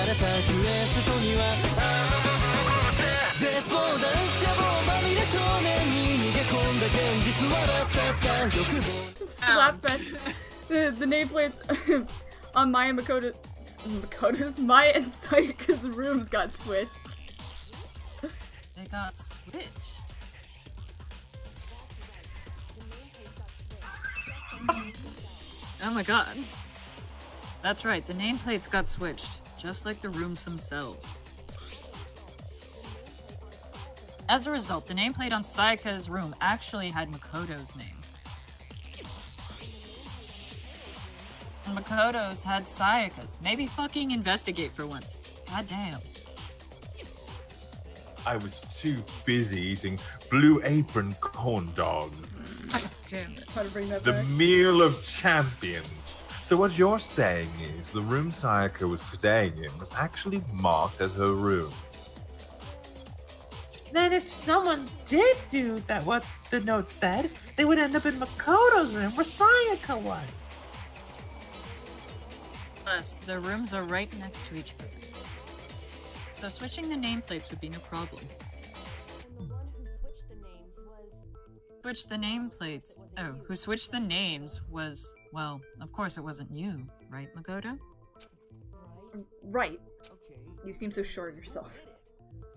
れたクエストには絶望弾野望まみれ少年に逃げ込んだ現実はだった欲望 Slapfest. The nameplates on Maya Makoto's Maya and Sayaka's rooms got switched. They got switched. Oh my god. That's right, the nameplates got switched, just like the rooms themselves. As a result, the nameplate on Sayaka's room actually had Makoto's name. And Makoto's had Sayaka's. Maybe fucking investigate for once. God damn. I was too busy eating Blue Apron corn dogs. Damn it. How to bring that The back. meal of champions. So what you're saying is the room Sayaka was staying in was actually marked as her room. Then if someone did do that, what the note said, they would end up in Makoto's room where Sayaka was. Plus, the rooms are right next to each other. So switching the nameplates would be no problem. And the one who switched the names was... Switch the nameplates. Oh, who switched the names was, well, of course it wasn't you, right, Makoto? Right. You seem so sure of yourself.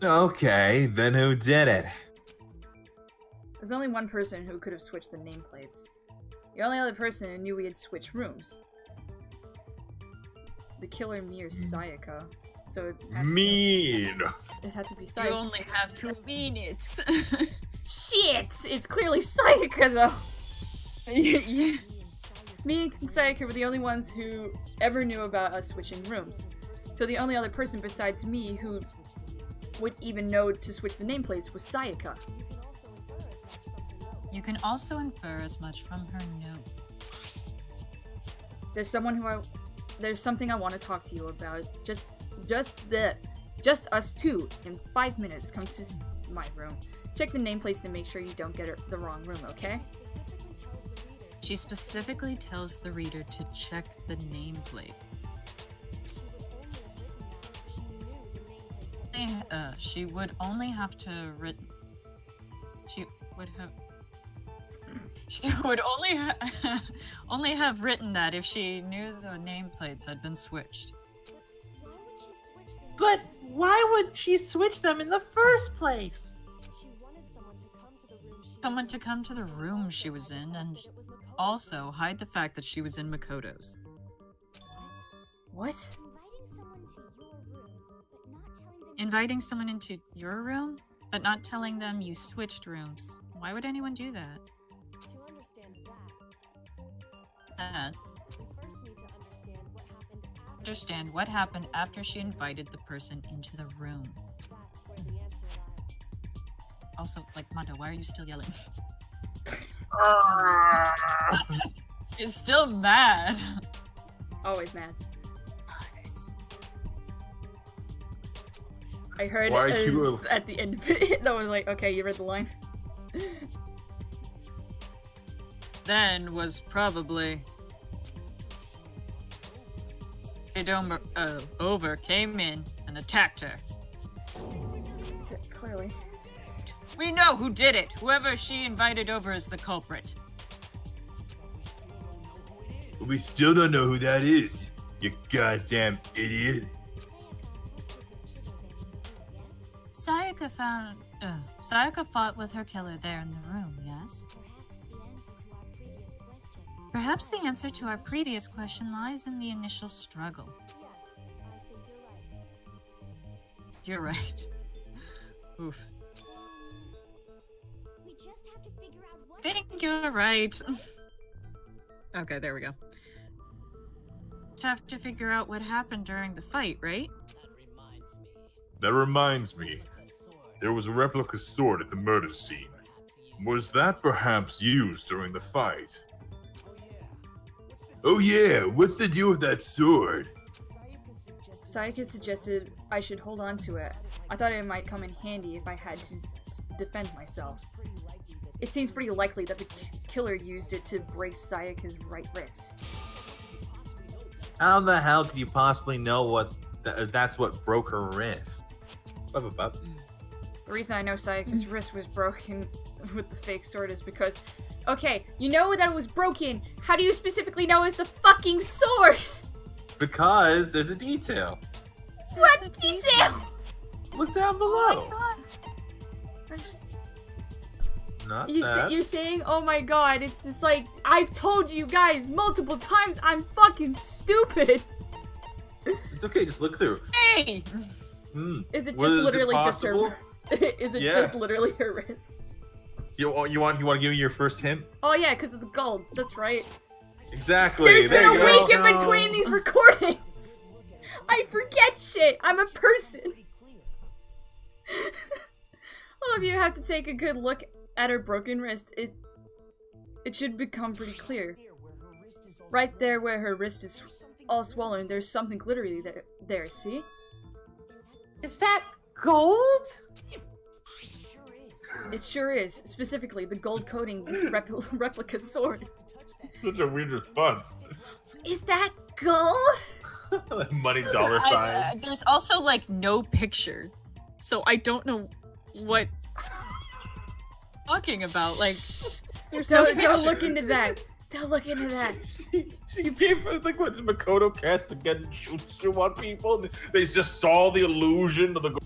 Okay, then who did it? There's only one person who could have switched the nameplates. The only other person who knew we had switched rooms. The killer mirrors Sayaka, so it had It to be You Sayaka. only have 2 minutes. Shit! It's clearly Sayaka though! Yeah. Me and Sayaka were the only ones who ever knew about us switching rooms. So the only other person besides me who would even know to switch the nameplates was Sayaka. You can also infer as much from her note. There's something I want to talk to you about. Just us two. In 5 minutes, come to my room. Check the nameplates to make sure you don't get the wrong room, okay? She specifically tells the reader to check the nameplate. She would only have to She would only have written that if she knew the nameplates had been switched. But why would she switch them in the first place? She wanted Someone to come to the room she was in, and also hide the fact that she was in Makoto's. What? Inviting someone into your room, but not telling them you switched rooms. Why would anyone do that? To understand that, we first need to understand what happened after she invited the person into the room. That's where the answer lies. Also, like, Mondo, why are you still yelling? She's still mad. Always mad. Nice. I heard Why it you- at the end of it, and I was like, okay, you read the line. Then was probably... Over came in and attacked her. Clearly. We know who did it! Whoever she invited over is the culprit. We still don't know who that is, you goddamn idiot. Sayaka fought with her killer there in the room, yes? Perhaps the answer to our previous question lies in the initial struggle. You're right. Oof. We just have to figure out what I think you're right. Okay, there we go. Just have to figure out what happened during the fight, right? That reminds me. There was a replica sword at the murder scene. Was that perhaps used during the fight? Oh yeah, what's the deal with that sword? Sayaka suggested I should hold on to it. I thought it might come in handy if I had to defend myself. It seems pretty likely that the killer used it to break Sayaka's right wrist. How the hell could you possibly know what That's what broke her wrist. Bup. The reason I know Sayaka's wrist was broken with the fake sword is because, okay, you know that it was broken. How do you specifically know it's the fucking sword? Because there's a detail. What detail? Look down below. I'm just, Not you that. you're saying, oh my god, it's just like, I've told you guys multiple times I'm fucking stupid. It's okay. Just look through. Hey! Is it just Was it literally just possible? her? Is it Yeah. just literally her wrist? You want to give me your first hint? Oh yeah, because of the gold. That's right. Exactly. There's there been a you week go. in between these recordings. I forget shit. I'm a person. All of you have to take a good look at her broken wrist. It should become pretty clear. Right there where her wrist is all swollen, there's something glittery there, see? Is that gold? It sure is. Specifically, the gold coating this replica sword. Such a weird response. Is that gold? Money dollar signs. There's also like no picture, so I don't know what talking about. Like, there's no Don't picture. look into that. Don't look into that. She gave like what Makoto cast to get jutsu on people. They just saw the illusion of the.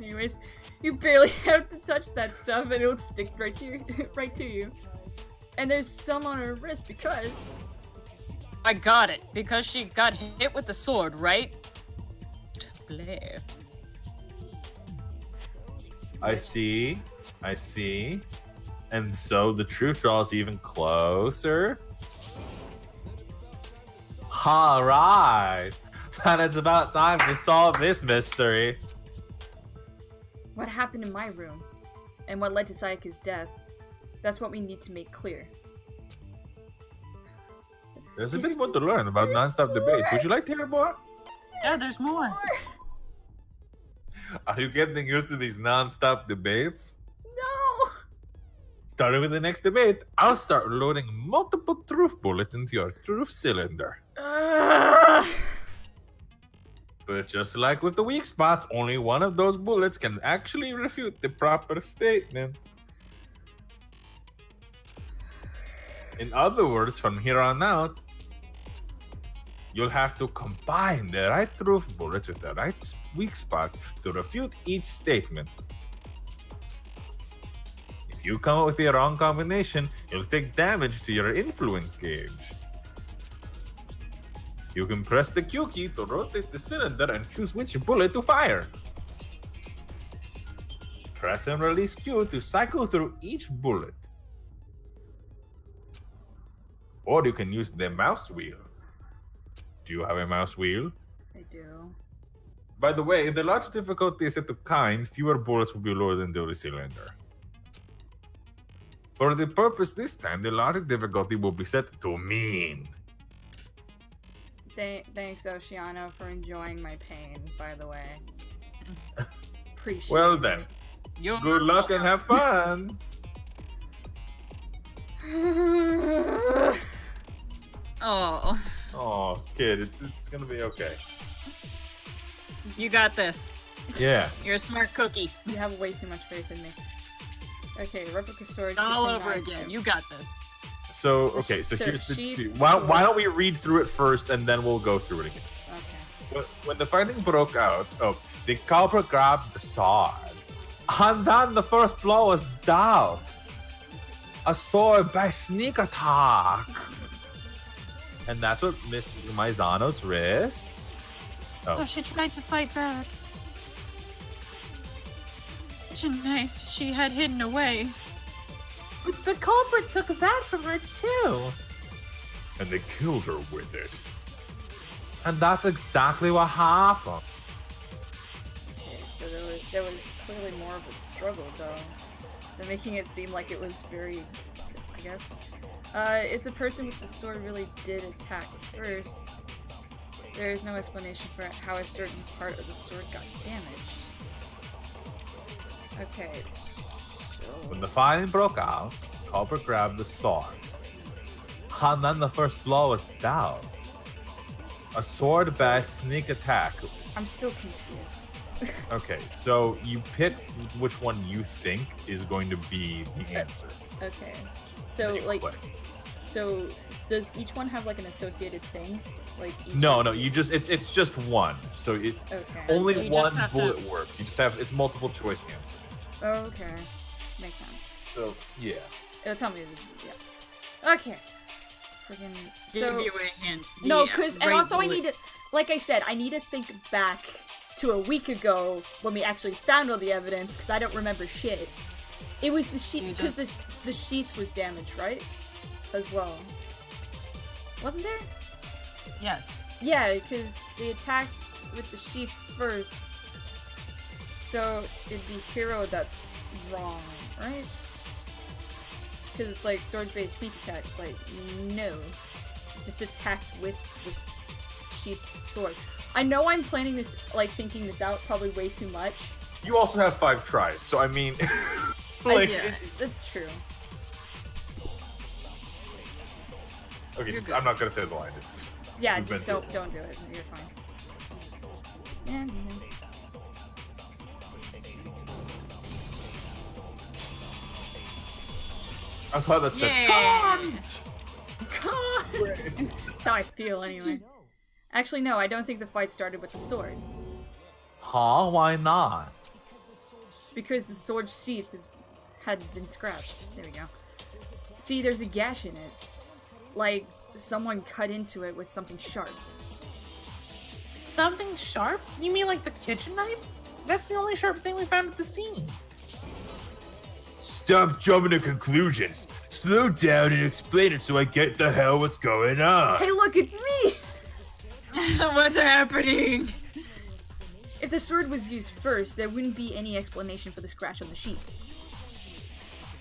Anyways, you barely have to touch that stuff and it'll stick right to you. And there's some on her wrist because I got it because she got hit with the sword, right? Blair. I see. And so the truth draws even closer. All right. And it's about time to solve this mystery. what happened in my room and what led to Sayaka's death. That's what we need to make clear. There's a bit more to learn about non-stop debates. Would you like to hear more? Yeah, there's more. Are you getting used to these non-stop debates? No! Starting with the next debate, I'll start loading multiple truth bullets into your truth cylinder. But just like with the weak spots, only one of those bullets can actually refute the proper statement. In other words, from here on out, you'll have to combine the right truth bullets with the right weak spots to refute each statement. If you come up with the wrong combination, you'll take damage to your influence gauge. You can press the Q key to rotate the cylinder and choose which bullet to fire. Press and release Q to cycle through each bullet. Or you can use the mouse wheel. Do you have a mouse wheel? I do. By the way, if the larger difficulty is set to kind, fewer bullets will be loaded into the cylinder. For the purpose this time, the larger difficulty will be set to mean. Thanks, Oceano, for enjoying my pain, by the way. Appreciate Well it. then, You're good luck and have fun! Oh, Oh, kid, it's gonna be okay. you got this. Yeah. You're a smart cookie. You have way too much faith in me. Okay, replica storage. All kitchen over knife. again. You got this. So, okay, so So here's the she- two. Why don't we read through it first and then we'll go through it again? Okay. When the fighting broke out, the culprit grabbed the sword. And then the first blow was dealt. A sword by sneak attack. And that's what Miss Maizano's wrists. Oh, she tried to fight back. It's a knife she had hidden away. But the culprit took that from her too. And they killed her with it. And that's exactly what happened. Okay, so there was clearly more of a struggle, though. They're making it seem like it was very, I guess. If the person with the sword really did attack first, there is no explanation for how a certain part of the sword got damaged. Okay, so... When the fighting broke out, culprit grabbed the sword. And then the first blow was dealt. A sword by sneak attack. I'm still confused. Okay, so you pick which one you think is going to be the answer. Okay. Then So, you like, click. so does each one have, like, an associated thing? Like, each No, you just it's just one. So it Okay. only You one just have to- bullet works. You just have it's multiple choice answer. Okay. Makes sense. So yeah. It'll tell me. Yeah. Okay. Friggin'. Give So. you a hint. No, The because and right also I bullet- need to, like I said, I need to think back to a week ago when we actually found all the evidence because I don't remember shit. It was the sheath You because just- the sheath was damaged, right? As well. Wasn't there? Yes. Yeah, because they attacked with the sheath first. So it'd be Hero that's wrong, right? Because it's like sword-based sneak attack. It's like, no. Just attacked with sheath sword. I know I'm planning this, like, thinking this out probably way too much. You also have 5 tries, so I mean like Yeah, that's true. okay, You're just, good. I'm not gonna say the line. It's, Yeah, We've been just don't through do it. You're fine. Yeah, I thought that said Yeah. cunt! God! That's how I feel anyway. Actually, no, I don't think the fight started with the sword. Huh? Why not? Because the sword sheath had been scratched. There we go. See, there's a gash in it. Like, someone cut into it with something sharp. Something sharp? You mean like the kitchen knife? That's the only sharp thing we found at the scene. Stop jumping to conclusions. Slow down and explain it so I get the hell what's going on. Hey, look, it's me! What's happening? If the sword was used first, there wouldn't be any explanation for the scratch on the sheath.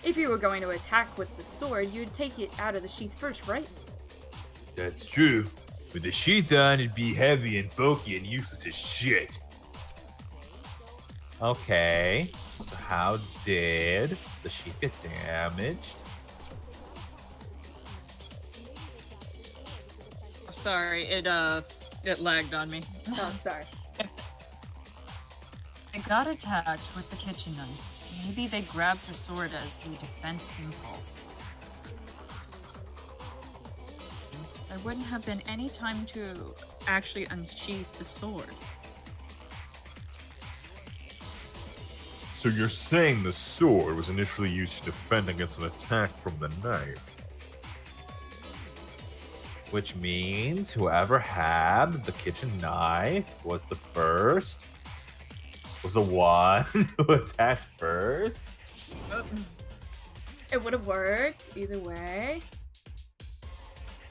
If you were going to attack with the sword, you'd take it out of the sheath first, right? That's true. With the sheath on, it'd be heavy and bulky and useless as shit. Okay. So how did the sheath get damaged? Sorry, it lagged on me. Oh, sorry. They got attacked with the kitchen knife. Maybe they grabbed the sword as a defense impulse. There wouldn't have been any time to actually unsheath the sword. So you're saying the sword was initially used to defend against an attack from the knife? Which means whoever had the kitchen knife was the first. Was the one who attacked first. It would have worked either way.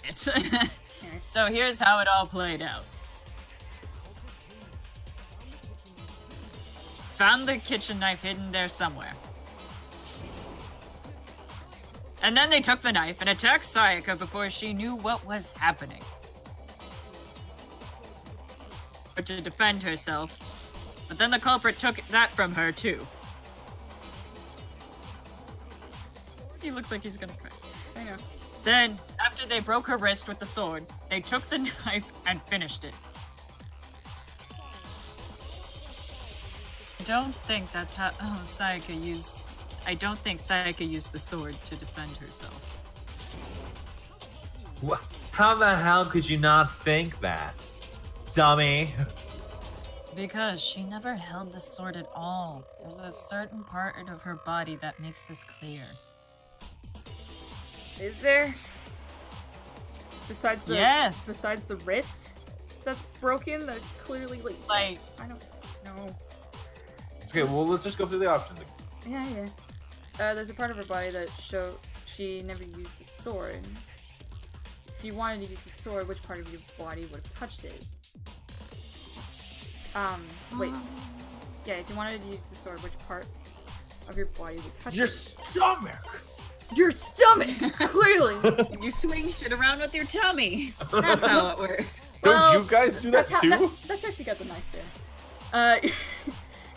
It's so here's how it all played out. Found the kitchen knife hidden there somewhere. And then they took the knife and attacked Sayaka before she knew what was happening. But to defend herself, but then the culprit took that from her too. He looks like he's gonna cry. I know. Then, after they broke her wrist with the sword, they took the knife and finished it. I don't think that's how Sayaka used. I don't think Sayaka used the sword to defend herself. How the hell could you not think that? Dummy. Because she never held the sword at all. There's a certain part of her body that makes this clear. Is there? Besides the Yes. Besides the wrist that's broken, that clearly Like, I don't know. Okay, well let's just go through the options. Yeah. There's a part of her body that show she never used the sword. If you wanted to use the sword, which part of your body would have touched it? Wait. Yeah, if you wanted to use the sword, which part of your body would touch Your it? stomach! Your stomach! Clearly! you swing shit around with your tummy. That's how it works. Don't Well, you guys do that That's too? how, that's how she got the knife there.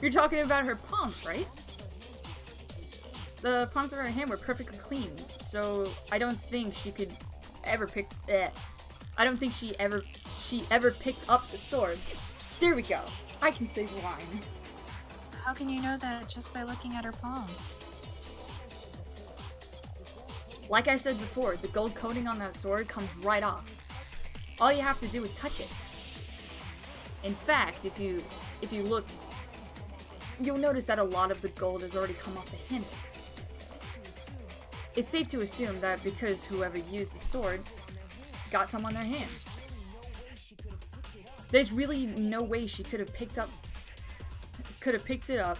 You're talking about her palms, right? The palms of her hand were perfectly clean, so I don't think she could ever pick. I don't think she she ever picked up the sword. There we go. I can say the lines. How can you know that just by looking at her palms? Like I said before, the gold coating on that sword comes right off. All you have to do is touch it. In fact, if you look, you'll notice that a lot of the gold has already come off the handle. It's safe to assume that because whoever used the sword got some on their hands. There's really no way she could have picked it up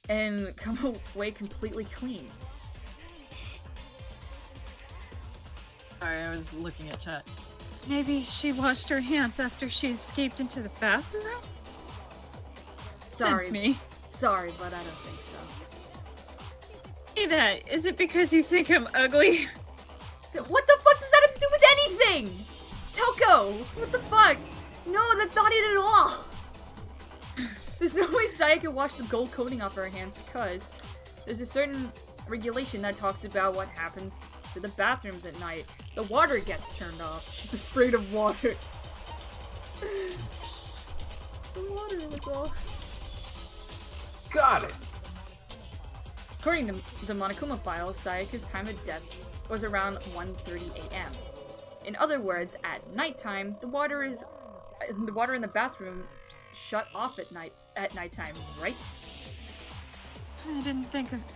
and come away completely clean. Sorry, I was looking at chat. Maybe she washed her hands after she escaped into the bathroom? Sorry, Sense me. Sorry, but I don't think so. Say that. Is it because you think I'm ugly? What the fuck does that have to do with anything? Toko! What the fuck? No, that's not it at all! There's no way Sayaka washed the gold coating off her hands because there's a certain regulation that talks about what happens to the bathrooms at night. The water gets turned off. She's afraid of water. The water was off. Got it. According to the Monokuma files, Sayaka's time of death was around 1:30 a.m. In other words, at nighttime, the water in the bathroom shut off at nighttime, right?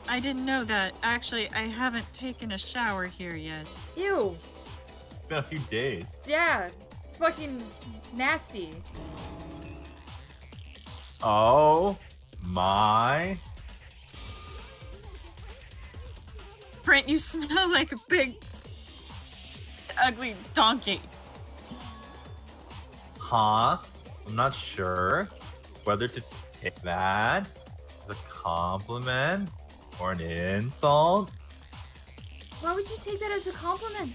I didn't know that. Actually, I haven't taken a shower here yet. Ew. It's been a few days. Yeah. It's fucking nasty. Oh my. Brent, you smell like a big, ugly donkey. Huh? I'm not sure whether to take that as a compliment or an insult. Why would you take that as a compliment?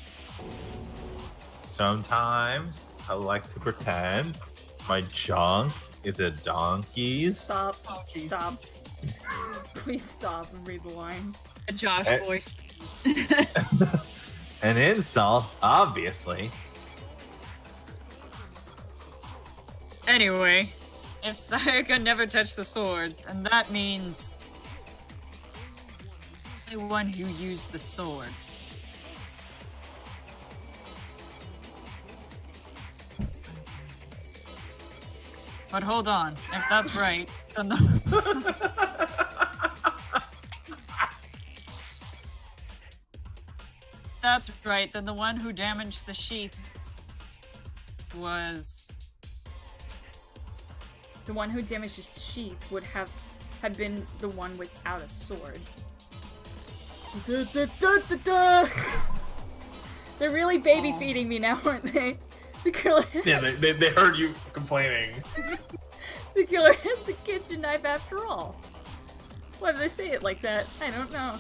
Sometimes I like to pretend my junk is a donkey's. Stop. Oh, jeez. Stop. Please stop and read the line. A Josh Eh. voice. An insult, obviously. Anyway, if Sayaka never touched the sword, then that means the one who used the sword. But hold on, if that's right, then that's right, then the one who damaged the sheath was... The one who damaged the sheath would have had been the one without a sword. They're really baby feeding me now, aren't they? The killer. Yeah, they heard you complaining. The killer had the kitchen knife after all. Why did they say it like that? I don't know.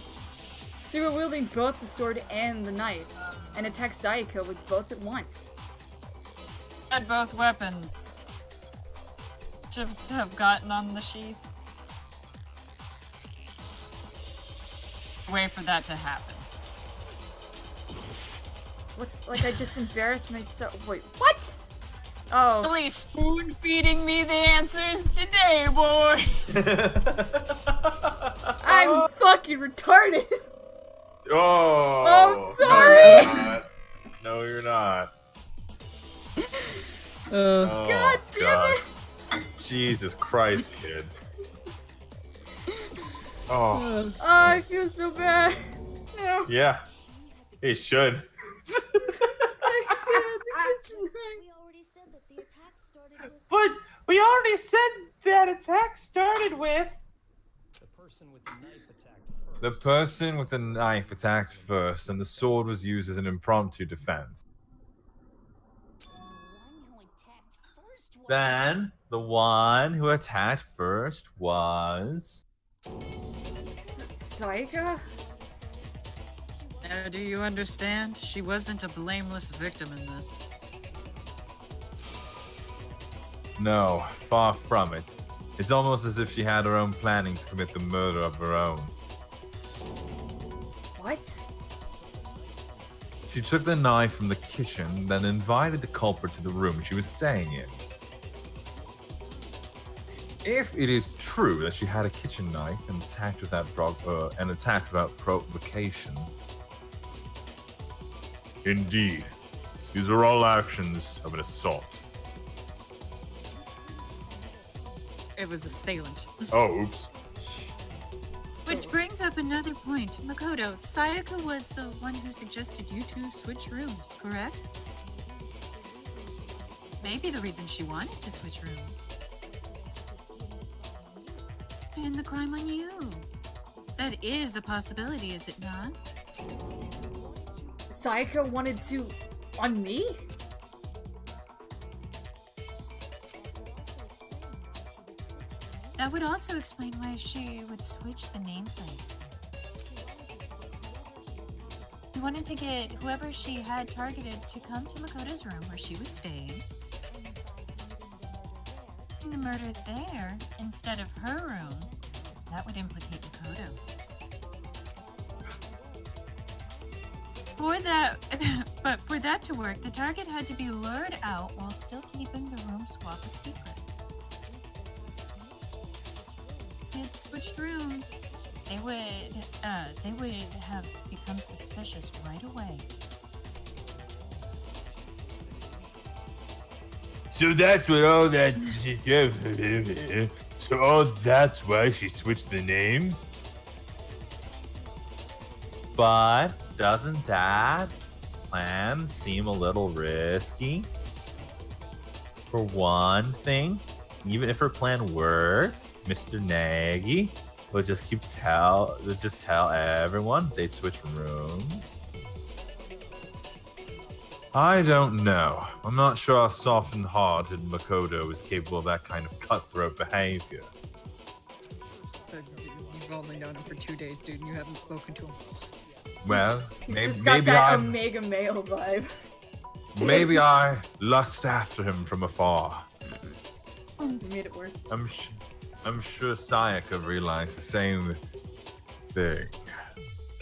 They were wielding both the sword and the knife, and attacked Sayaka with both at once. Had both weapons. Just have gotten on the sheath. Wait for that to happen. What's like I just embarrassed myself? Wait, what? Oh, Really spoon feeding me the answers today, boys. I'm fucking retarded. Oh, I'm sorry. No, you're not. Uh, God damn it. Jesus Christ, kid. Oh, Oh, I feel so bad. No, yeah. He should. I can't. The kitchen knife. We already said that the attack started with. But we already said that attack started with. The person with the knife attacked first, and the sword was used as an impromptu defense. Then, the one who attacked first was... Sayaka? now, do you understand? She wasn't a blameless victim in this. No, far from it. It's almost as if she had her own planning to commit the murder of her own. What? She took the knife from the kitchen, then invited the culprit to the room she was staying in. If it is true that she had a kitchen knife and attacked without provocation, indeed, these are all actions of an assault. It was assailant. Oh, oops. Which brings up another point. Makoto, Sayaka was the one who suggested you two switch rooms, correct? Maybe the reason she wanted to switch rooms. Pin the crime on you. That is a possibility, is it not? Sayaka wanted to... on me? That would also explain why she would switch the nameplates. She wanted to get whoever she had targeted to come to Makoto's room where she was staying. And the murder there instead of her room, that would implicate Makoto. But for that to work, the target had to be lured out while still keeping the room swap a secret. Had switched rooms, they would have become suspicious right away. So that's what all that. So all that's why she switched the names? But doesn't that plan seem a little risky? For one thing, even if her plan worked, Mr. Nagy would just tell everyone they'd switch rooms. I don't know. I'm not sure how softened-hearted Makoto is capable of that kind of cutthroat behavior. So you've only known him for 2 days, dude, and you haven't spoken to him once. Well, He's maybe, just got maybe that I Omega male vibe. maybe I lust after him from afar. You made it worse. I'm sure Sayaka realized the same thing,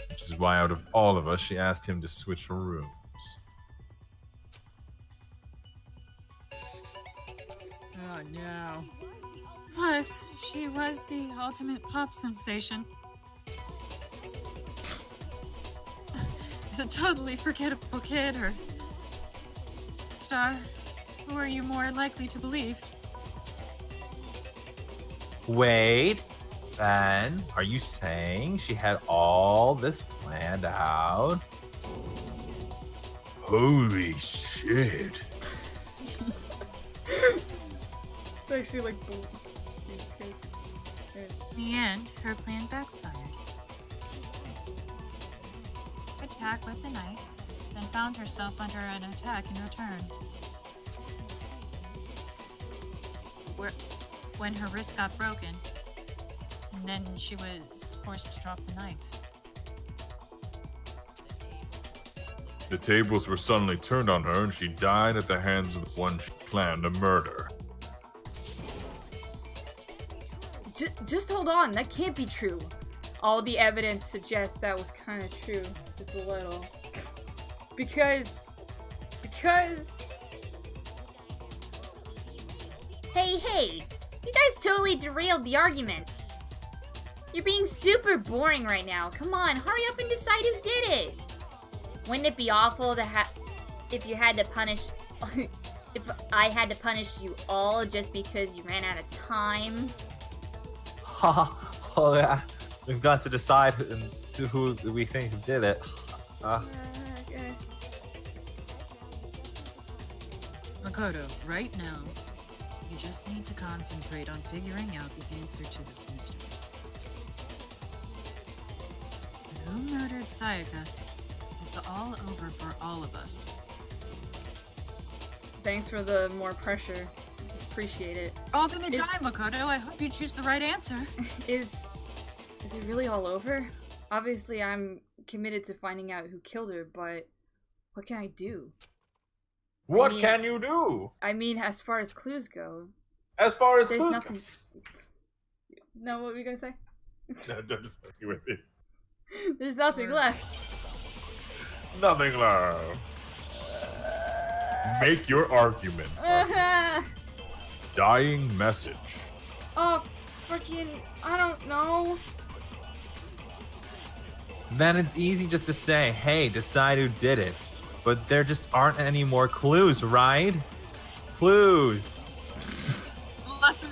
which is why out of all of us, she asked him to switch rooms. Oh no. Plus, she was the ultimate pop sensation. The totally forgettable kid, or star. Who are you more likely to believe? Wait, then are you saying she had all this planned out? Holy shit. It's actually like In the end, her plan backfired. Attack with the knife, then found herself under an attack in return. When her wrist got broken, and then she was forced to drop the knife. The tables were suddenly turned on her, and she died at the hands of the one she planned to murder. Just hold on, that can't be true. All the evidence suggests that was kind of true, just a little. Because... Hey, you guys totally derailed the argument. You're being super boring right now. Come on, hurry up and decide who did it. Wouldn't it be awful to if you had to punish... if I had to punish you all just because you ran out of time? Oh yeah, we've got to decide who we think did it. Okay. Makoto, right now, you just need to concentrate on figuring out the answer to this mystery. Who murdered Sayaka? It's all over for all of us. Thanks for the more pressure. Appreciate it. All gonna die, Makoto. I hope you choose the right answer. Is it really all over? Obviously, I'm committed to finding out who killed her, but what can I do? What can you do? I mean, as far as clues go, As far as there's clues nothing. go. No, what were you gonna say? No, don't just fuck with me. There's nothing left. Nothing left. Make your argument. Dying message. Oh, freaking, I don't know. Then it's easy just to say, hey, decide who did it. But there just aren't any more clues, right? Clues. Let's.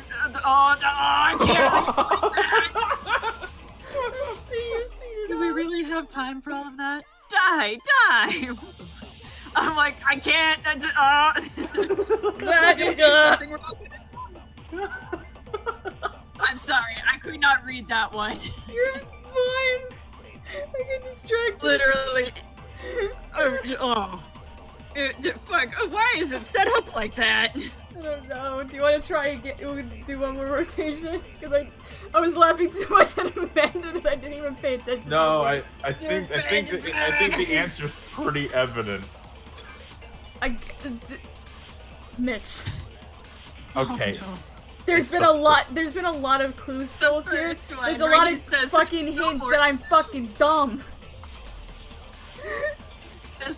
I can't. Do we really have time for all of that? Die! I'm like, I can't. There's something wrong. I'm sorry, I could not read that one. You're fine. I get distracted. Literally. Fuck. Why is it set up like that? I don't know. Do you want to try again? Do one more rotation? Because I was laughing too much at Amanda that I didn't even pay attention. No, I think the answer's pretty evident. Mitch. Okay. Oh, no. There's been a lot of clues sold here. first one There's a where lot he of says fucking there's no hints more- that I'm fucking dumb.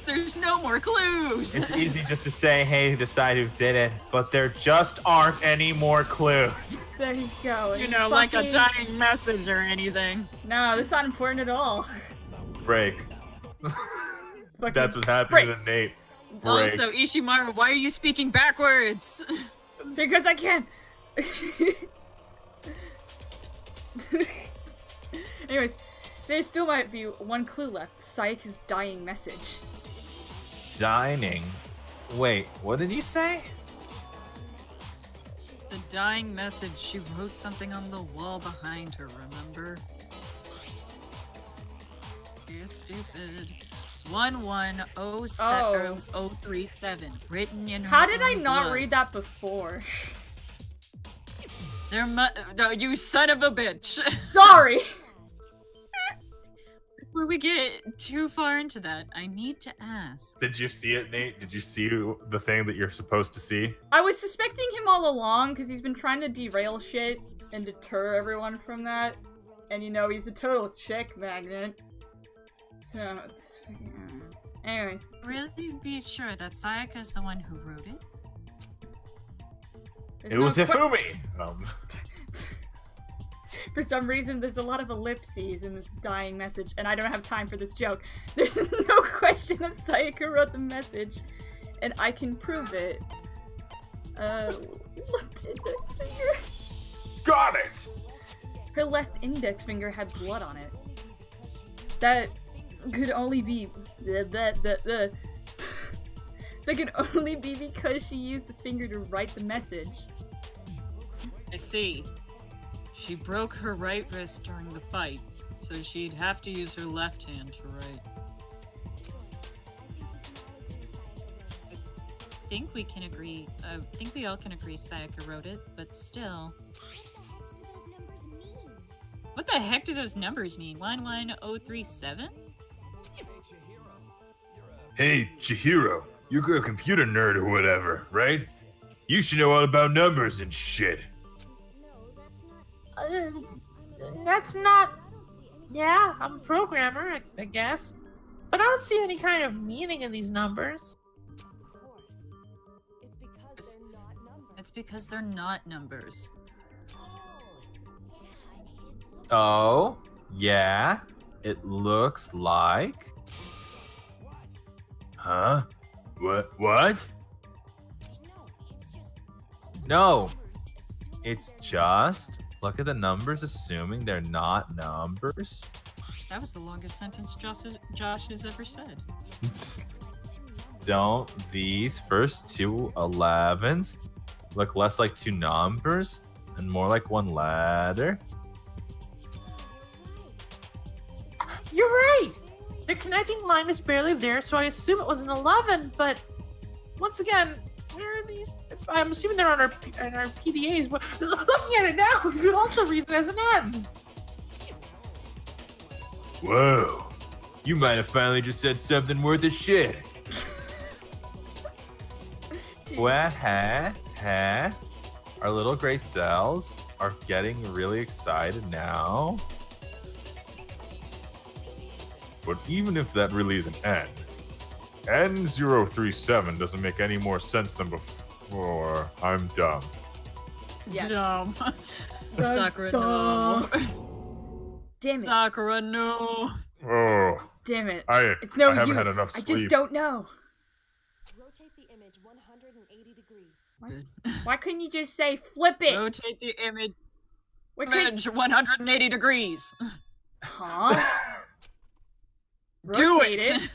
There's no more clues. It's easy just to say, hey, decide who did it. But there just aren't any more clues. There you go. You know, like a dying message or anything. No, that's not important at all. Break. Fucking That's what's happening to Nate. Break. Also, Ishimaru, why are you speaking backwards? Because I can. Anyways, there still might be one clue left. Sayaka's dying message. Dining. Wait, what did you say? The dying message, she wrote something on the wall behind her, remember? You're stupid. 1107037, written in her How did I own not blood. read that before? No, you son of a bitch. Sorry! Before we get too far into that, I need to ask. Did you see it, Nate? Did you see the thing that you're supposed to see? I was suspecting him all along because he's been trying to derail shit and deter everyone from that. And you know, he's a total chick magnet. So, it's... Anyways. Really be sure that Sayaka's the one who wrote it? there's It was no que- Hifumi! For some reason, there's a lot of ellipses in this dying message, and I don't have time for this joke. There's no question that Sayaka wrote the message, and I can prove it. Left index finger. Got it! Her left index finger had blood on it. That could only be that could only be because she used the finger to write the message. I see. She broke her right wrist during the fight, so she'd have to use her left hand to write. I think we can agree. I think we all can agree Sayaka wrote it, but still. What the heck do those numbers mean? 11037? Hey, Chihiro, you're a computer nerd or whatever, right? You should know all about numbers and shit. That's not... Yeah, I'm a programmer, I guess. But I don't see any kind of meaning in these numbers. It's because they're not numbers. Oh, yeah. It looks like... Huh? What? No. It's just... Look at the numbers, assuming they're not numbers. That was the longest sentence Josh has ever said. Don't these first two 11s look less like two numbers and more like one letter? You're right! The connecting line is barely there, so I assume it was an 11, but... Once again, where are these? I'm assuming they're on our PDAs, but looking at it now, you could also read it as an M. Whoa. You might have finally just said something worth a shit. Well, our little gray cells are getting really excited now. But even if that really is an N, N037 doesn't make any more sense than before. I'm dumb. Yeah. Dumb. Sakura, no. Damn it. Sakura, no. Oh, Damn it. I It's no haven't use. had enough I sleep. just don't know. Rotate the image 180 degrees. Why couldn't you just say flip it? Rotate the image Why couldn't... 180 degrees. Huh? Do Rotate it.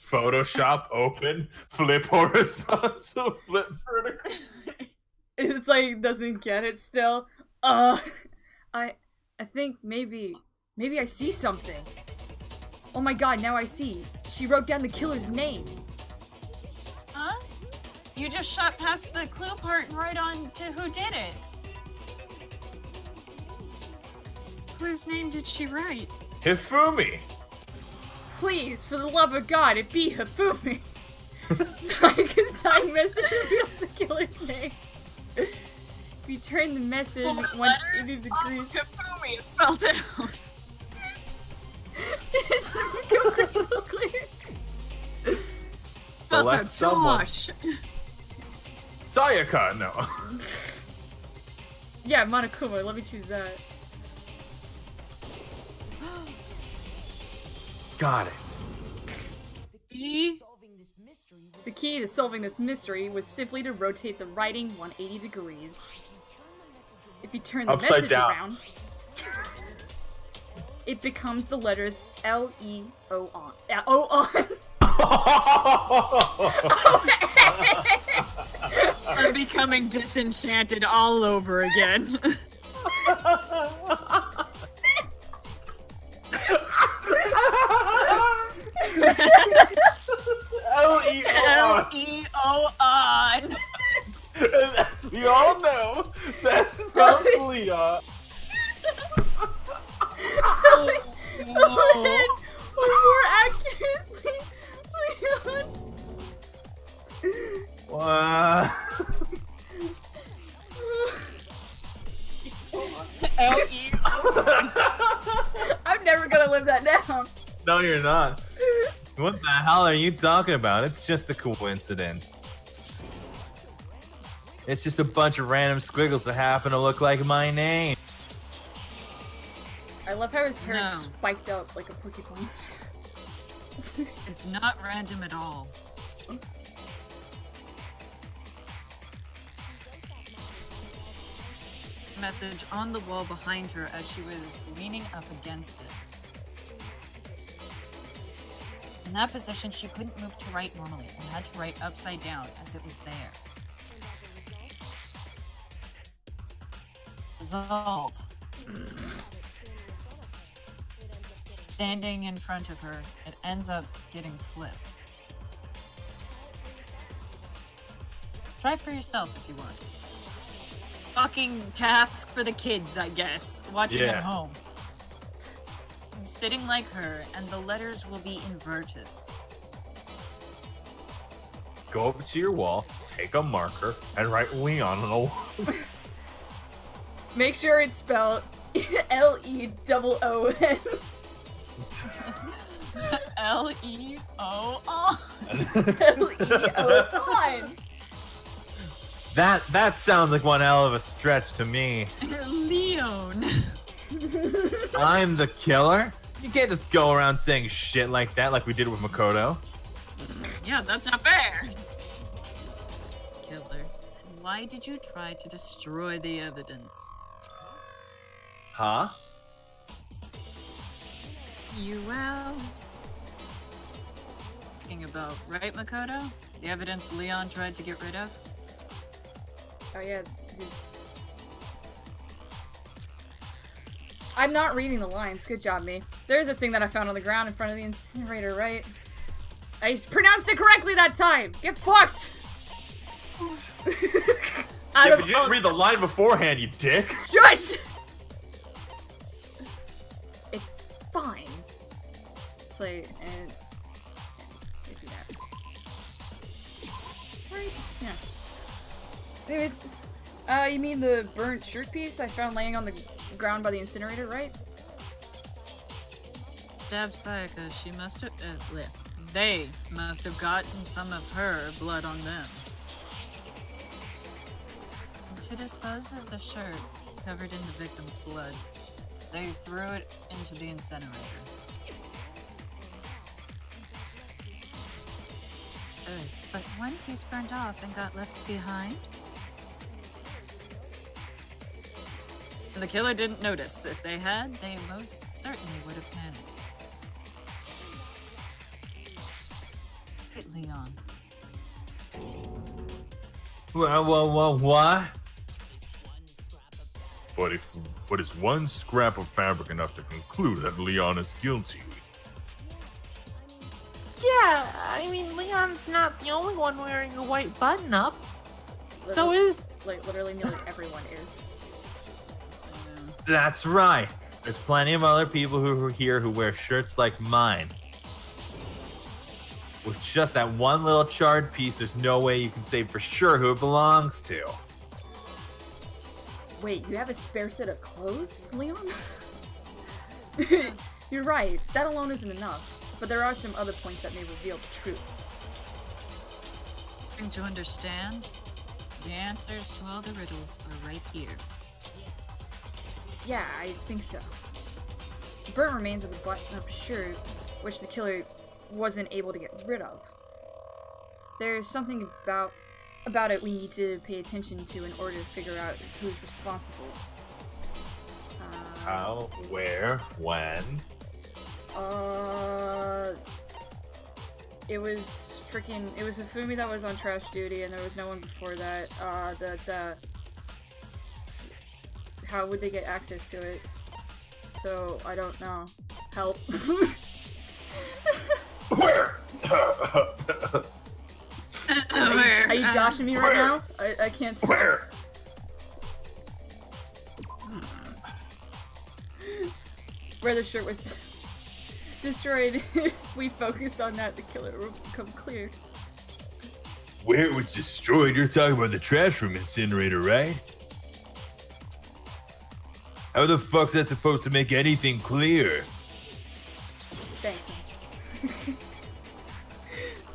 Photoshop open, flip horizontal, flip vertical. It's like doesn't get it still. I think maybe I see something. Oh my god, now I see. She wrote down the killer's name. Huh? You just shot past the clue part and right on to who did it. Whose name did she write? Hifumi. Please, for the love of God, it be Hifumi. Saika's dying message reveals the killer's name. If you turn the message 180 degrees. Hifumi is spelled out. It should become crystal clear. Spells Select out someone. Josh. Sayaka, no. Yeah, Monokuma, let me choose that. Got it. E? The key to solving this mystery was simply to rotate the writing 180 degrees. If you turn the Upside message down. around, it becomes the letters L-E-O on. I'm becoming disenchanted all over again. L-E-O-N. As we all know, that's from Leah. Or more accurately, Leon. Wow. L-E-O-N. I'm never gonna live that down. No, you're not. What the hell are you talking about? It's just a coincidence. It's just a bunch of random squiggles that happen to look like my name. I love how his hair No. is spiked up like a Pokemon. It's not random at all. Message on the wall behind her as she was leaning up against it. In that position, she couldn't move to write normally and had to write upside down as it was there. Result. Standing in front of her, it ends up getting flipped. Try it for yourself if you want. Fucking task for the kids, I guess, watching Yeah. at home. Sitting like her, and the letters will be inverted. Go over to your wall, take a marker, and write Leon on the wall. Make sure it's spelled L-E-O-O-N. L-E-O-O. L-E-O-O-N. That sounds like one hell of a stretch to me. Leon. I'm the killer? You can't just go around saying shit like that like we did with Makoto. Yeah, that's not fair. Killer, why did you try to destroy the evidence? Huh? You out. Thinking about, right, Makoto? The evidence Leon tried to get rid of? Oh yeah. I'm not reading the lines. Good job, me. There's a thing that I found on the ground in front of the incinerator, right? I pronounced it correctly that time! Get fucked! Yeah, but you didn't read the line beforehand, you dick! Shush! It's fine. It's like, and do that. Right? Yeah. Anyways, you mean the burnt shirt piece I found laying on the ground by the incinerator, right? Dab Sayaka, she must have. They must have gotten some of her blood on them. To dispose of the shirt covered in the victim's blood, they threw it into the incinerator. But one piece burned off and got left behind? The killer didn't notice. If they had, they most certainly would have panicked. Hey, Leon. Well, what? But is one scrap of fabric enough to conclude that Leon is guilty? Yeah, I mean, Leon's not the only one wearing a white button-up. So is... Like, literally nearly everyone is. That's right. There's plenty of other people who are here who wear shirts like mine. With just that one little charred piece, there's no way you can say for sure who it belongs to. Wait, you have a spare set of clothes, Leon? You're right, that alone isn't enough. But there are some other points that may reveal the truth. And to understand, the answers to all the riddles are right here. Yeah, I think so. The burnt remains of the button-up shirt, which the killer wasn't able to get rid of. There's something about it we need to pay attention to in order to figure out who's responsible. How? Where? When? It was Hifumi that was on trash duty, and there was no one before that. How would they get access to it? So, I don't know. Help. Where? Are you joshing me right now? I can't tell. Where? Where the shirt was destroyed. If we focus on that, the killer will become clear. Where it was destroyed? You're talking about the trash room incinerator, right? How the fuck's that supposed to make anything clear? Thanks, man.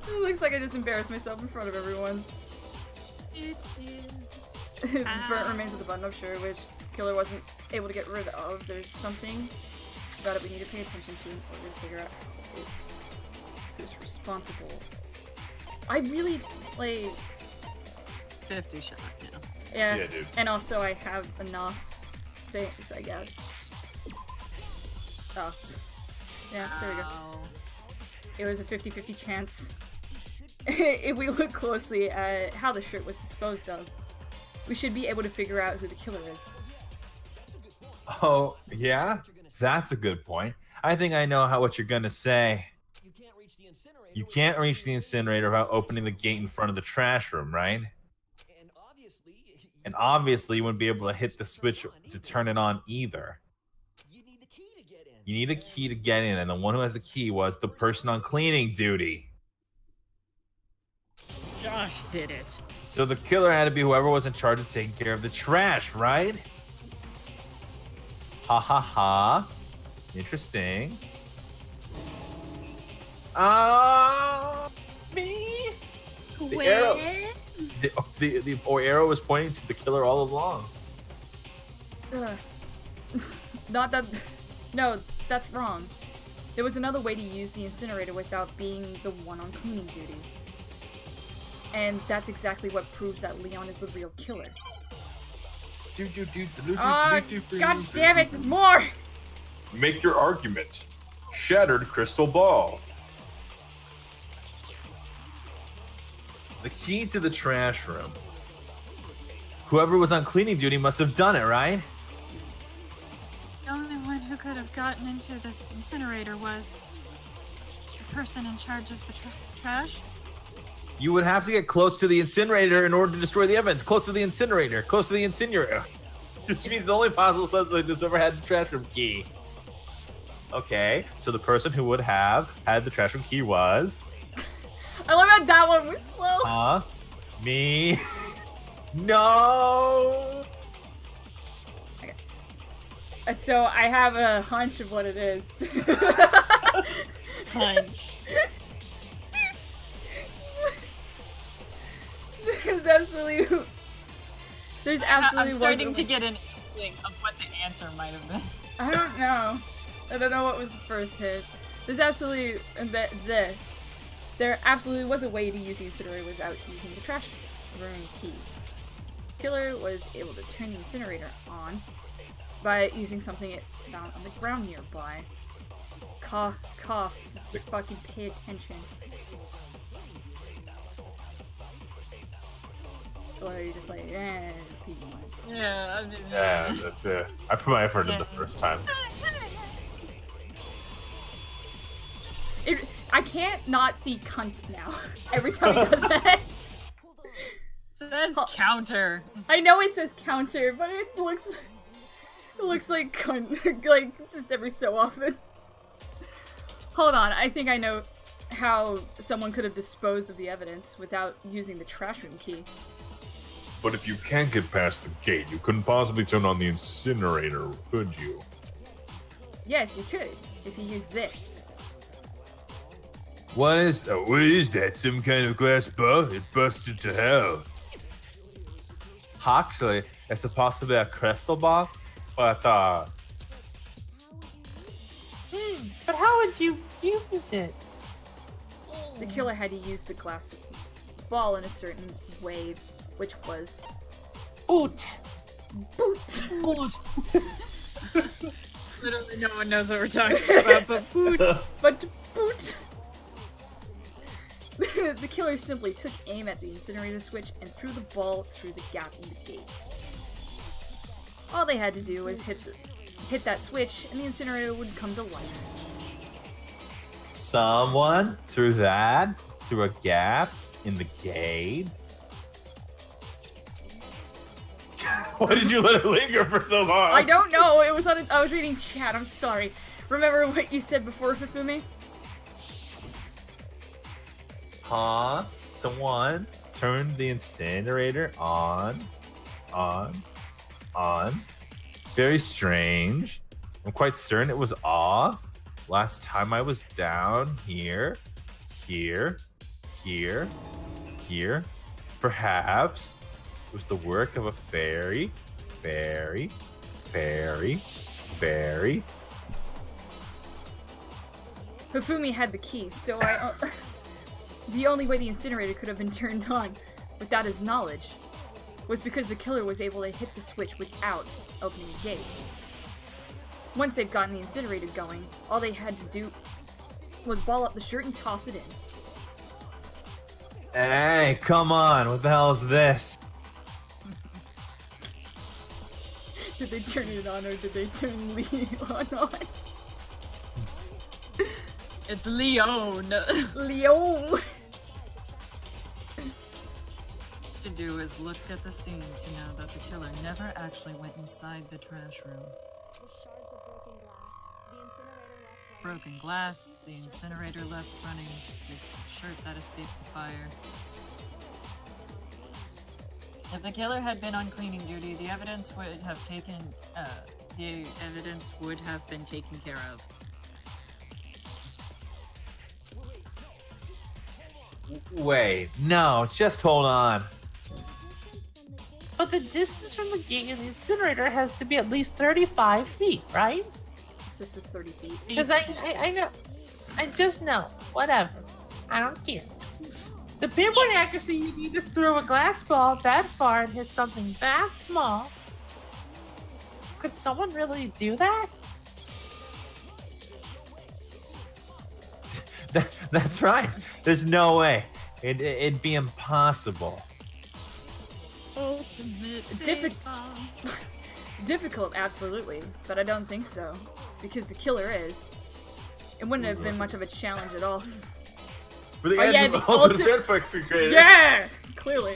It looks like I just embarrassed myself in front of everyone. It is. Burnt remains of the button-up shirt, which the killer wasn't able to get rid of. There's something about it we need to pay attention to in order to figure out who's responsible. I really, like... 50 shot, yeah. Yeah, dude. And also I have enough things, I guess. Oh. Yeah, there we go. Ow. It was a 50-50 chance. If we look closely at how the shirt was disposed of, we should be able to figure out who the killer is. Oh, yeah? That's a good point. I think I know what you're gonna say. You can't reach the incinerator without opening the gate in front of the trash room, right? And obviously you wouldn't be able to hit the switch to turn it on either. You need a key to get in, and the one who has the key was the person on cleaning duty. Josh did it. So the killer had to be whoever was in charge of taking care of the trash, right? Ha ha ha. Interesting. Me? The arrow. The arrow was pointing to the killer all along. Ugh. Not that... No, that's wrong. There was another way to use the incinerator without being the one on cleaning duty. And that's exactly what proves that Leon is the real killer. God damn it, there's more! Make your argument. Shattered crystal ball. The key to the trash room. Whoever was on cleaning duty must have done it, right? The only one who could have gotten into the incinerator was the person in charge of the trash. You would have to get close to the incinerator in order to destroy the evidence. Close to the incinerator. Close to the incinerator. Which means the only possible suspect who's ever had the trash room key. Okay, so the person who would have had the trash room key was... I love how that one was slow. Me. No. Okay. So I have a hunch of what it is. Hunch. There's absolutely. There's absolutely. I'm starting wasn't to a- get an inkling of what the answer might have been. I don't know. I don't know what was the first hit. There's absolutely there absolutely was a way to use the incinerator without using the trash room key. Killer was able to turn the incinerator on by using something it found on the ground nearby. Cough, cough. Just fucking pay attention. Or you're just like, repeat one. Yeah, I mean, Yeah, I put my effort in the first time. I can't not see cunt now. Every time he does that. it says counter. I know it says counter, but it looks like cunt, like just every so often. Hold on, I think I know how someone could have disposed of the evidence without using the trash room key. But if you can't get past the gate, you couldn't possibly turn on the incinerator, could you? Yes, you could, if you use this. What is that? Some kind of glass ball? It busted to hell. Actually, it's possibly a crystal ball, but But how would you use it? The killer had to use the glass ball in a certain way, which was Boot. boot. Literally no one knows what we're talking about, but boot. But boot. The killer simply took aim at the incinerator switch and threw the ball through the gap in the gate. All they had to do was hit that switch, and the incinerator would come to life. someone threw that through a gap in the gate. Why did you let it linger for so long? I don't know. It was on. I was reading chat. I'm sorry. Remember what you said before, Fufumi? Huh? Someone turned the incinerator on. Very strange. I'm quite certain it was off. Last time I was down here. Perhaps it was the work of a fairy. Fufumi had the key, so the only way the incinerator could have been turned on without his knowledge was because the killer was able to hit the switch without opening the gate. Once they've gotten the incinerator going, all they had to do was ball up the shirt and toss it in. Hey, come on. What the hell is this? Did they turn it on or did they turn Leon on? It's Leon. Leon! To do is look at the scene to know that the killer never actually went inside the trash room. With shards of broken glass, the incinerator left running. Broken glass, the incinerator left running, his shirt that escaped the fire. If the killer had been on cleaning duty, the evidence would have been taken care of. Wait, no, just hold on. But the distance from the gate and the incinerator has to be at least 35 feet, right? This is 30 feet. Because I know. I just know. Whatever. I don't care. The pinpoint accuracy you need to throw a glass ball that far and hit something that small. Could someone really do that? That's right. There's no way. It'd be impossible. Difficult, absolutely, but I don't think so. Because the killer is. It wouldn't have been much of a challenge at all. But the Oh, yeah, end the of ultimate ulti- fanfic created. Yeah! Clearly.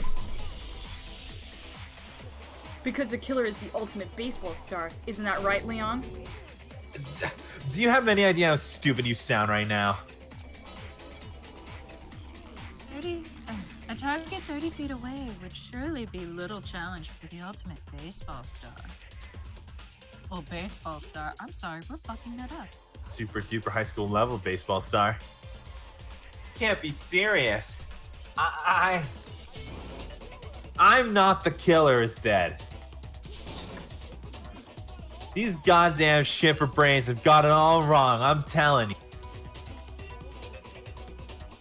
Because the killer is the ultimate baseball star. Isn't that right, Leon? Do you have any idea how stupid you sound right now? A target 30 feet away would surely be little challenge for the ultimate baseball star. Well, baseball star, I'm sorry, we're fucking that up. Super duper high school level baseball star. Can't be serious. I'm not the killer is dead. These goddamn shifter brains have got it all wrong, I'm telling you.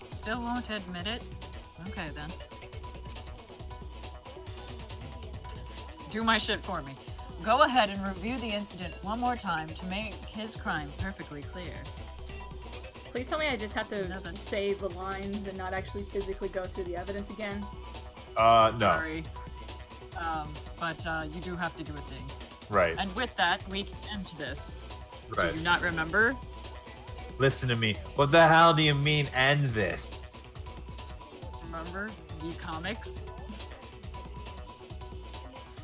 Still won't admit it? Okay then. Do my shit for me. Go ahead and review the incident one more time to make his crime perfectly clear. Please tell me I just have to Nothing. say the lines and not actually physically go through the evidence again. No. Sorry. But you do have to do a thing. Right. And with that, we can end this. Right. Do you not remember? Listen to me. What the hell do you mean end this? Remember the comics?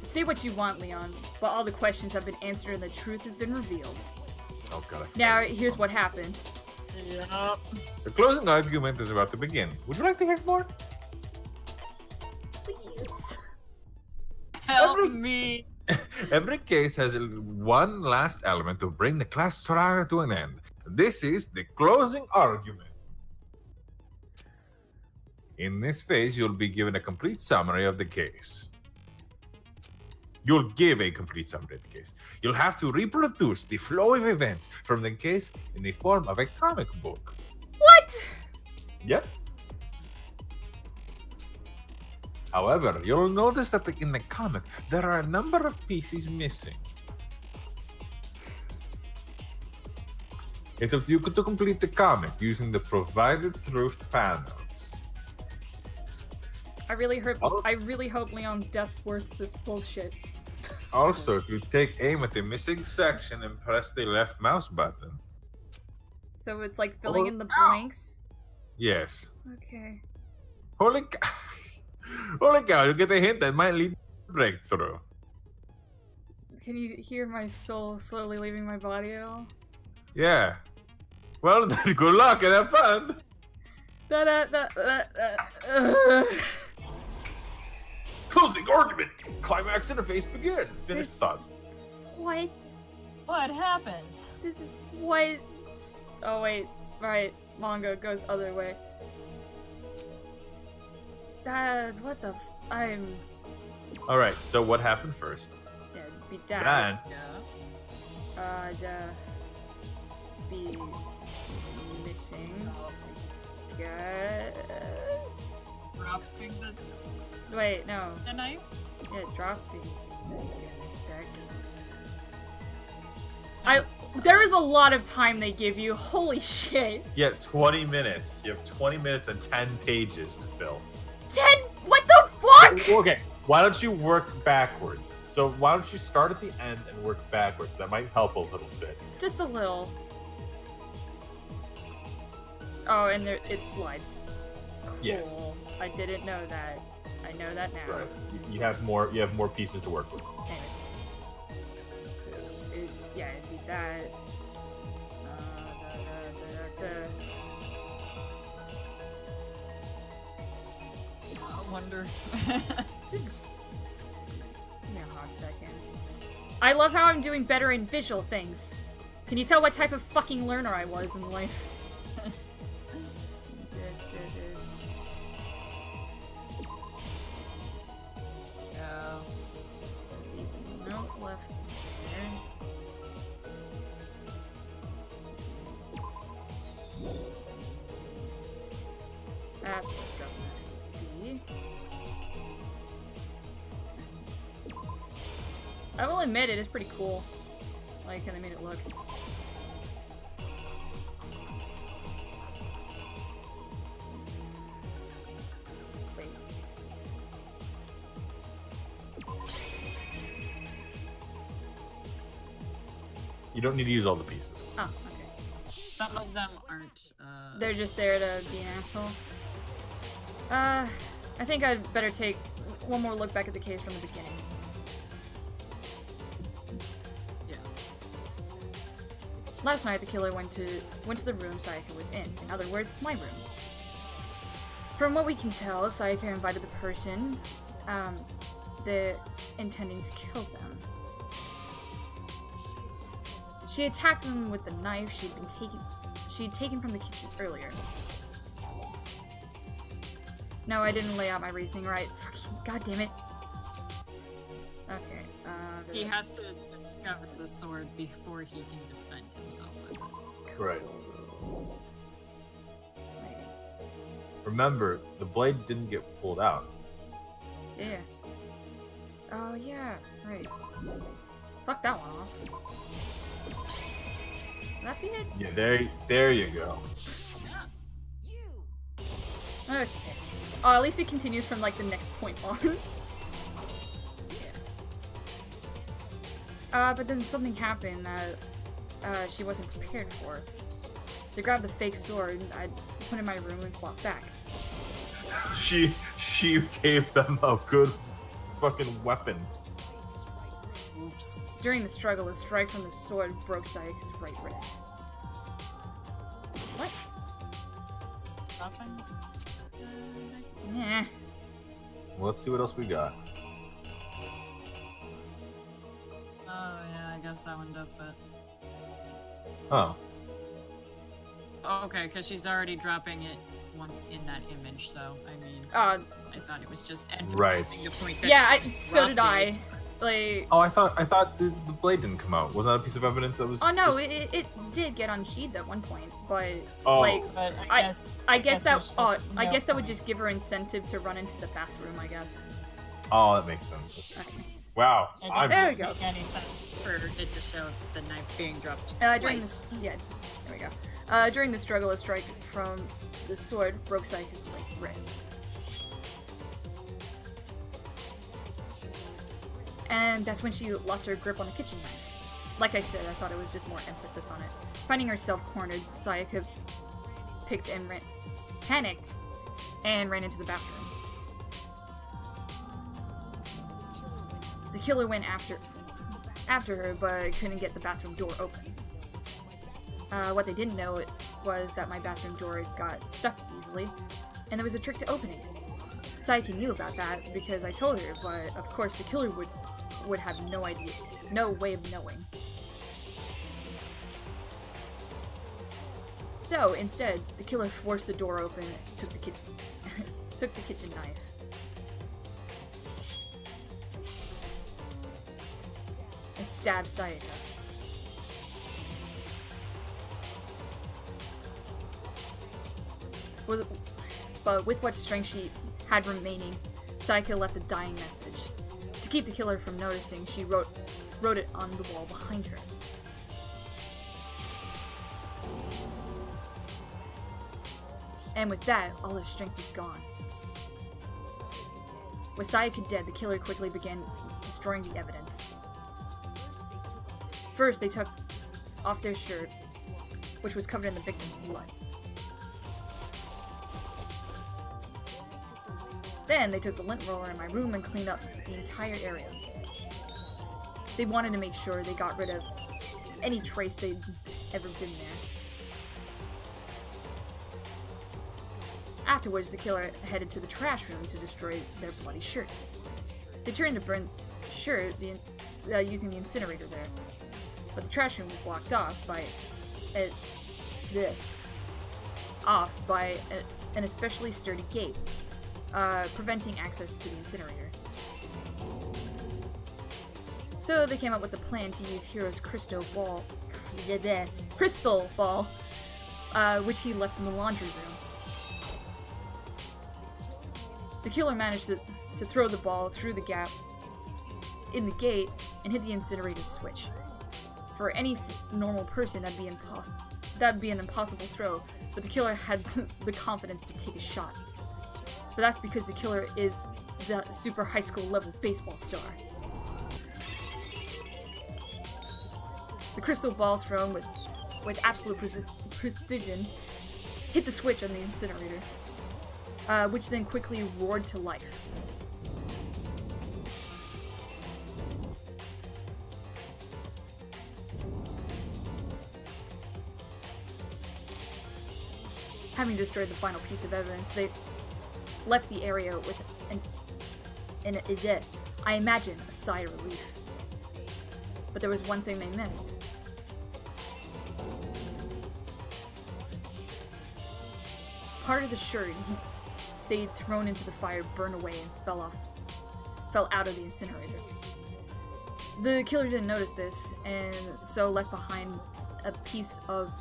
Say what you want, Leon, but all the questions have been answered and the truth has been revealed. Oh god. Now, here's what happened. Yeah. The closing argument is about to begin. Would you like to hear more? Please. Help me! Every case has one last element to bring the class trial to an end. This is the closing argument. In this phase, you'll be given a complete summary of the case. You'll give a complete summary of the case. You'll have to reproduce the flow of events from the case in the form of a comic book. What? Yep. However, you'll notice that in the comic, there are a number of pieces missing. It's up to you to complete the comic using the provided truth panels. I really hope Leon's death's worth this bullshit. Also, if you take aim at the missing section and press the left mouse button. So it's like filling in the ow. blanks? Yes. Okay. Holy cow. Holy cow, you get a hint that might lead to breakthrough. Can you hear my soul slowly leaving my body at all? Yeah. Well, then, good luck and have fun. Closing argument. Climax interface begin. Finish thoughts. What? What happened? This is what? Oh wait, right. Manga goes other way. What the? I'm. All right. So what happened first? Yeah, be that. Then Yeah. Be missing. Guess. Dropping the Wait, no. knife? Yeah, dropping. Give me a sec. There is a lot of time they give you. Holy shit. yeah, 20 minutes. You have 20 minutes and 10 pages to fill. 10? What the fuck? Okay. Why don't you work backwards? So why don't you start at the end and work backwards? That might help a little bit. Just a little. Oh, and there it slides. Yes. Cool. I didn't know that. I know that now. Right. You have more. You have more pieces to work with. Anyways. So, it'd be that. I wonder. Just give me a hot second. I love how I'm doing better in visual things. Can you tell what type of fucking learner I was in life? No, left there. That's what government be. I will admit it is pretty cool. Like how they made it look. Wait. You don't need to use all the pieces. Oh, okay. Some of them aren't. They're just there to be an asshole. I think I'd better take one more look back at the case from the beginning. Yeah. Last night, the killer went to the room Sayaka was in. In other words, my room. From what we can tell, Sayaka invited the person, they're intending to kill them. She attacked them with the knife she'd taken from the kitchen earlier. No, I didn't lay out my reasoning right. Fucking God damn it. Okay, He has to discover the sword before he can defend himself with it. Right. Remember, the blade didn't get pulled out. Yeah. Oh, yeah, right. Fuck that one off. Will that be it? Yeah, there you go. Okay. Oh, at least it continues from, like, the next point on. But then something happened that, she wasn't prepared for. They grabbed the fake sword, and I put it in my room and flopped back. She gave them a good fucking weapon. Oops. During the struggle, a strike from the sword broke Sayaka's right wrist. What? Dropping? Nah. Well, let's see what else we got. Oh yeah, I guess that one does fit. Oh. Oh, okay, because she's already dropping it once in that image, so, I mean, Uh, I thought it was just emphasizing Right. the point that yeah, she so did dropped I. it. Like, Oh, I thought the blade didn't come out. Was that a piece of evidence that was? oh no, just- it did get unsheathed at one point, but Oh. like, But I guess guess there's that just I no guess that would point. just give her incentive to run into the bathroom, I guess. Oh, that makes sense. Okay. Wow. It I'm- There we doesn't go. make any sense for it to show the knife being dropped During twice. this, yeah, there we go. During the struggle, a strike from the sword broke Sayaka's right wrist. And that's when she lost her grip on the kitchen knife. Like I said, I thought it was just more emphasis on it. Finding herself cornered, Sayaka panicked, and ran into the bathroom. The killer went after her, but couldn't get the bathroom door open. What they didn't know was that my bathroom door got stuck easily, and there was a trick to open it. Sayaka knew about that because I told her, but of course the killer would have no idea, no way of knowing. So instead, the killer forced the door open, took the kitchen knife. And stabbed Sayaka. But with what strength she had remaining, Sayaka left a dying message. To keep the killer from noticing, she wrote it on the wall behind her. And with that, all her strength was gone. With Sayaka dead, the killer quickly began destroying the evidence. First, they took off their shirt, which was covered in the victim's blood. Then, they took the lint roller in my room and cleaned up the entire area. They wanted to make sure they got rid of any trace they'd ever been there. Afterwards, the killer headed to the trash room to destroy their bloody shirt. They turned to burn the shirt using the incinerator there, but the trash room was blocked off by an especially sturdy gate, preventing access to the incinerator. So they came up with a plan to use Hiro's crystal ball, which he left in the laundry room. The killer managed to throw the ball through the gap in the gate and hit the incinerator switch. For any normal person, that'd be an impossible throw, but the killer had the confidence to take a shot. But that's because the killer is the super high school level baseball star. The crystal ball thrown with absolute precision hit the switch on the incinerator, which then quickly roared to life. Having destroyed the final piece of evidence, they left the area with I imagine, a sigh of relief. But there was one thing they missed. Part of the shirt they'd thrown into the fire burned away and fell off fell out of the incinerator. The killer didn't notice this, and so left behind a piece of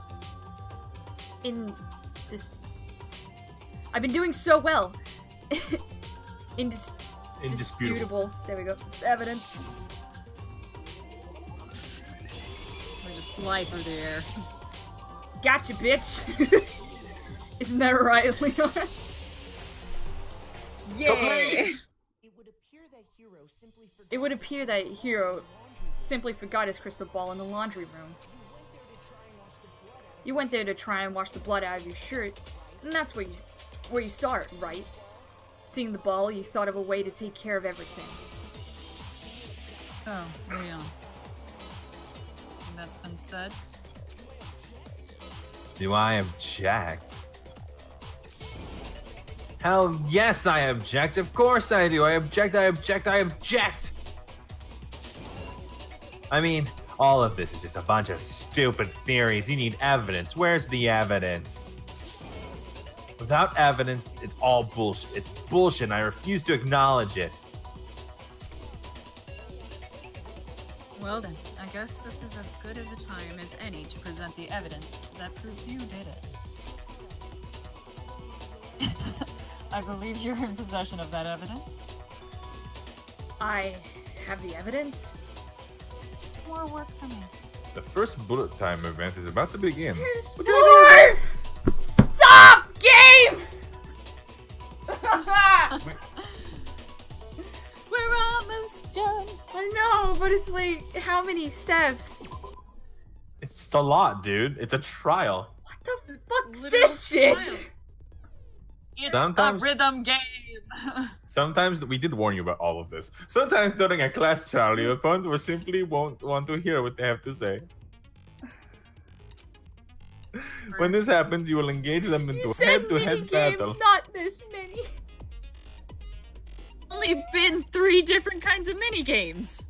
I've been doing so well. Indisputable. There we go. Evidence. We just fly through the air. Gotcha, bitch. Isn't that right, Leon? Yay! It would appear that Hiro simply forgot his crystal ball in the laundry room. You went there to try and wash the blood out of your shirt, and that's where you saw it, right? Seeing the ball, you thought of a way to take care of everything. Oh, Leon. And that's been said? Do I object? Hell yes, I object. Of course I do. I object, I object, I object. I mean, all of this is just a bunch of stupid theories. You need evidence. Where's the evidence? Without evidence, it's all bullshit. It's bullshit, and I refuse to acknowledge it. Well then, I guess this is as good as a time as any to present the evidence that proves you did it. I believe you're in possession of that evidence. I have the evidence? More work for me. The first bullet time event is about to begin. There's more! Stop, game! We're almost done. I know, but it's like, how many steps? It's a lot, dude. It's a trial. What the fuck's Literal this shit? trial. It's Sometimes- a rhythm game. Sometimes we did warn you about all of this. Sometimes during a class trial, your opponent will simply won't want to hear what they have to say. When this happens, you will engage them You into said head-to-head battle. mini-games, not this many. Only been 3 different kinds of mini games.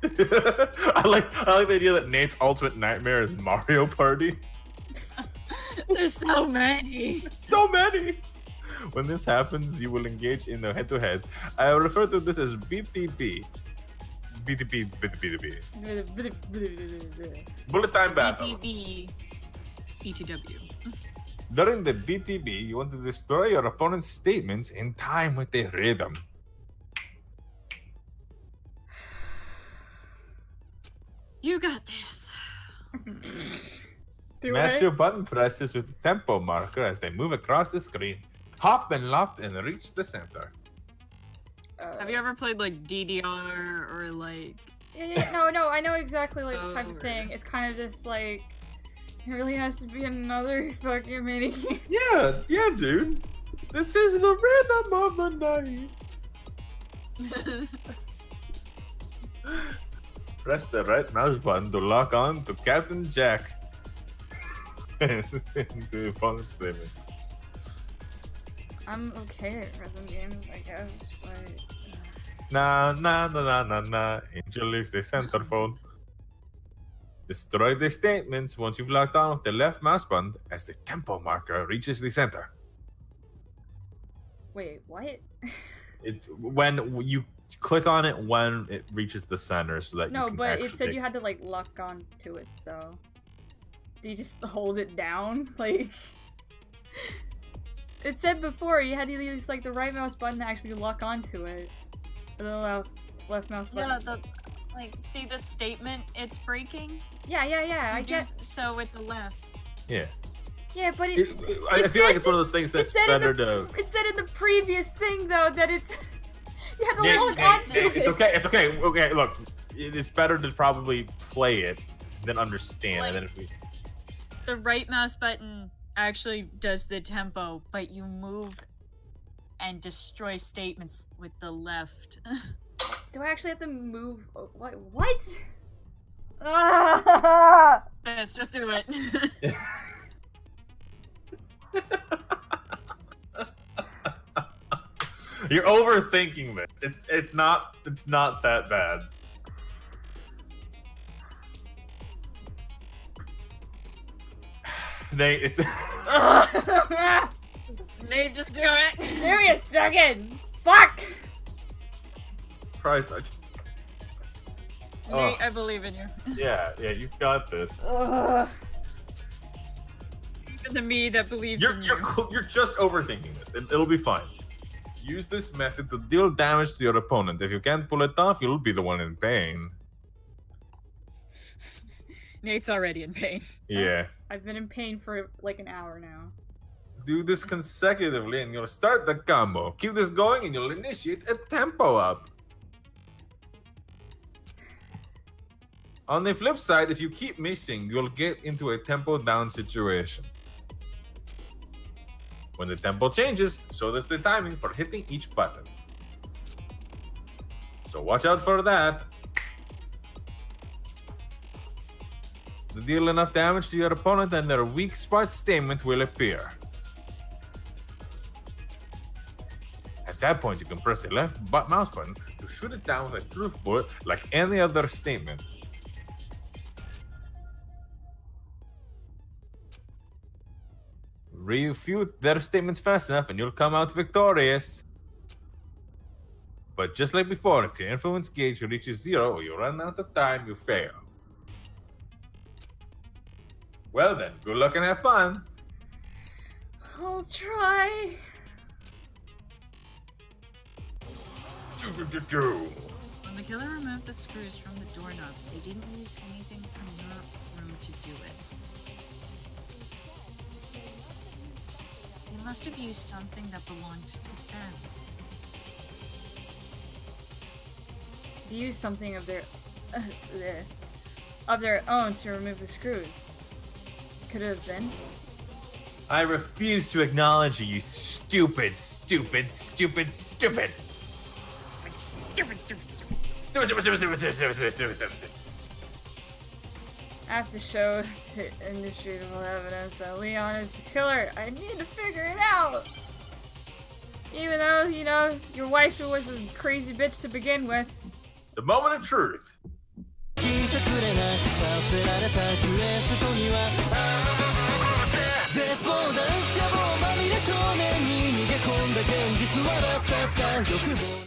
I like the idea that Nate's ultimate nightmare is Mario Party. There's so many. So many! When this happens, you will engage in a head-to-head. I refer to this as BTB. BTB. Bullet time battle. BTB. BTW. During the BTB, you want to destroy your opponent's statements in time with a rhythm. You got this. Match your button presses with the tempo marker as they move across the screen. Hop and lop and reach the center. Have you ever played like DDR or like? Yeah, no, I know exactly like the type of thing. It's kind of just like, it really has to be another fucking mini game. Yeah, dude. This is the rhythm of the night. Press the right mouse button to lock on to Captain Jack. And the opponent's statement. I'm okay at rhythm games, I guess, but... Na. Angel is the centerfold. Destroy the statements once you've locked on with the left mouse button as the tempo marker reaches the center. Wait, what? When you click on it when it reaches the center, so that No, you can but actually it said take- you had to like lock on to it, though. Do you just hold it down? Like... It said before you had to use like the right mouse button to actually lock onto it. Or the left mouse button. Yeah, like see the statement it's breaking. Yeah, I You do guess. so with the left. Yeah. Yeah, but I feel like it's one of those things that's better to. It said in the previous thing though that it's you had to Nate, log Nate, onto Nate, it. it's okay. Okay, look, it's better to probably play it than understand. And then if we, The right mouse button actually does the tempo, but you move and destroy statements with the left. Do I actually have to move? What? Ah! Yes, just do it. you're overthinking this. It's not that bad. Nate, it's Nate, just do it. Give me a second. Fuck. Christ. Oh. Nate, I believe in you. Yeah, you've got this. Ugh. Even the me that believes in you. You're just overthinking this. It'll be fine. Use this method to deal damage to your opponent. If you can't pull it off, you'll be the one in pain. Nate's already in pain. Yeah. I've been in pain for like an hour now. Do this consecutively and you'll start the combo. Keep this going and you'll initiate a tempo up. On the flip side, if you keep missing, you'll get into a tempo down situation. When the tempo changes, so does the timing for hitting each button. So watch out for that. To deal enough damage to your opponent and their weak spot statement will appear. At that point, you can press the left mouse button to shoot it down with a truth bullet like any other statement. Refute their statements fast enough and you'll come out victorious. But just like before, if your influence gauge reaches 0 or you run out of time, you fail. Well then, good luck and have fun. I'll try. When the killer removed the screws from the doorknob, they didn't use anything from your room to do it. They must have used something that belonged to them. They used something of their own to remove the screws. Could it have been? I refuse to acknowledge you, stupid, stupid, stupid, stupid. I have to show the indisputable evidence that Leon is the killer. I need to figure it out. Even though, you know, your wife was a crazy bitch to begin with. The moment of truth. 聞いちゃくれない忘れられたクエストには絶望だ野望まみれ少年に逃げ込んだ現実はだった欲望